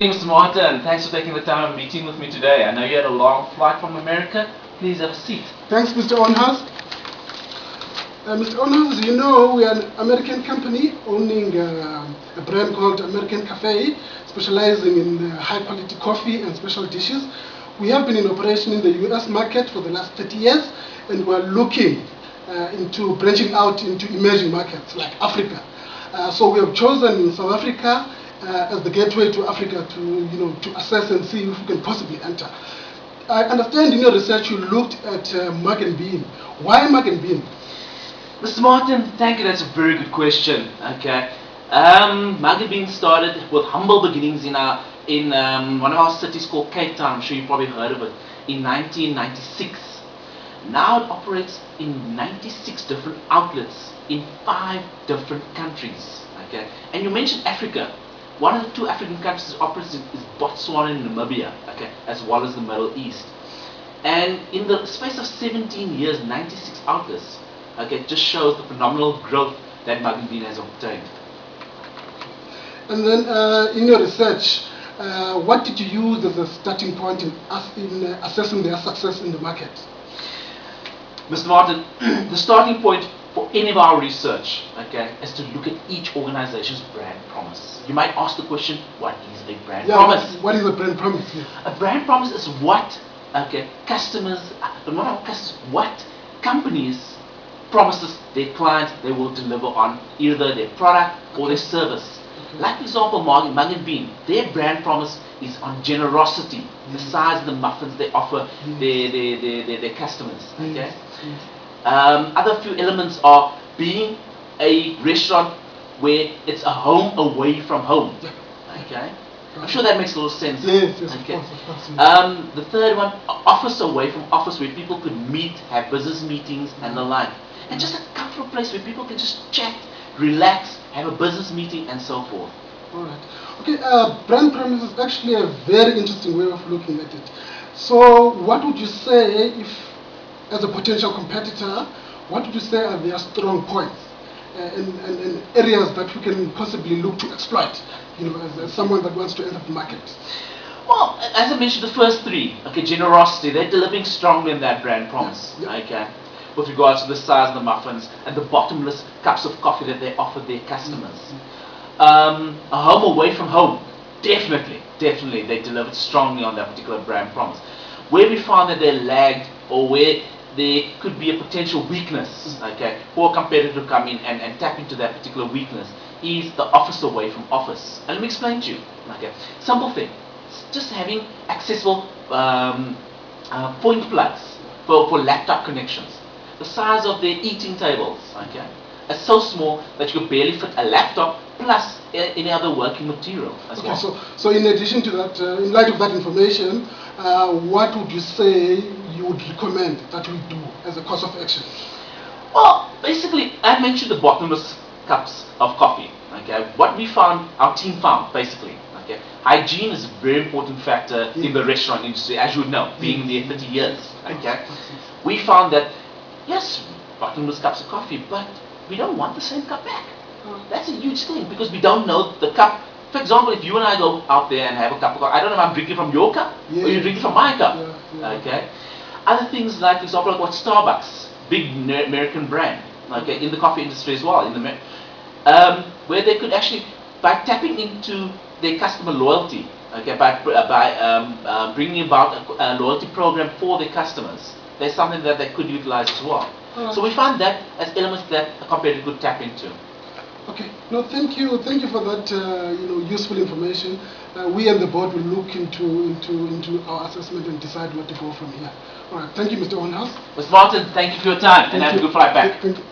Mr. Martin, thanks for taking the time and meeting with me today. I know you had a long flight from America. Please have a seat. Thanks, Mr. Onhouse. Mr. Onhouse, you know we are an American company owning a brand called American Cafe, specializing in high-quality coffee and special dishes. We have been in operation in the U.S. market for the last 30 years, and we're looking into branching out into emerging markets like Africa. So we have chosen South Africa as the gateway to Africa to assess and see if we can possibly enter. I understand in your research you looked at Mug and Bean. Why Mug and Bean? Mr. Martin, thank you. That's a very good question. Okay. Mug and Bean started with humble beginnings in one of our cities called Cape Town. I'm sure you've probably heard of it. In 1996. Now it operates in 96 different outlets in 5 different countries. Okay. And you mentioned Africa. One of the 2 African countries that operates is Botswana and Namibia, okay, as well as the Middle East. And in the space of 17 years, 96 outlets, okay, just shows the phenomenal growth that Mug and Bean has obtained. And then in your research, what did you use as a starting point in assessing their success in the market? Mr. Martin, the starting point for any of our research, okay, is to look at each organization's brand promise. You might ask the question, what is a brand promise? What is a brand promise? Yeah. A brand promise is what, okay, what companies promises their clients they will deliver on either their product or their service. Okay. Like for example, Mug and Bean, their brand promise is on generosity, the size of the muffins they offer their customers. Okay. Other few elements are being a restaurant where it's a home away from home. Okay, I'm sure that makes a little sense. Yes, okay. Of course, yes. The third one, office away from office, where people could meet, have business meetings and the like, and just a comfortable place where people can just chat, relax, have a business meeting and so forth. Alright. Okay, brand promise is actually a very interesting way of looking at it. So what would you say if, as a potential competitor, what would you say are their strong points and areas that we can possibly look to exploit, as someone that wants to enter the market? Well, as I mentioned, the first 3, okay, generosity, they're delivering strongly in that brand promise, okay, with regards to the size of the muffins and the bottomless cups of coffee that they offer their customers. A home away from home, definitely, they delivered strongly on that particular brand promise. Where we found that they lagged or where there could be a potential weakness, okay, for a competitor to come in and tap into that particular weakness is the office away from office. And let me explain to you. Okay, simple thing, just having accessible point plugs for laptop connections. The size of their eating tables, okay, is so small that you could barely fit a laptop plus any other working material as well. So in addition to that, in light of that information, what would you say you would recommend that we do as a course of action? Well, basically, I mentioned the bottomless cups of coffee. Okay, what we found, our team found, basically, okay, hygiene is a very important factor in the restaurant industry, as you would know, being there 30 years. Okay, we found that yes, bottomless cups of coffee, but we don't want the same cup back. That's a huge thing because we don't know the cup. For example, if you and I go out there and have a cup of coffee, I don't know if I'm drinking from your cup or you're drinking from my cup. Okay. Other things like, for example, like what Starbucks, big American brand, okay, in the coffee industry as well, where they could actually, by tapping into their customer loyalty, okay, by bringing about a loyalty program for their customers, there's something that they could utilize as well. So we find that as elements that a competitor could tap into. Okay. No, thank you for that useful information. We and the board will look into our assessment and decide where to go from here. All right. Thank you, Mr. Onhouse. Mr. Martin, thank you for your time and have a good flight back. Thank you.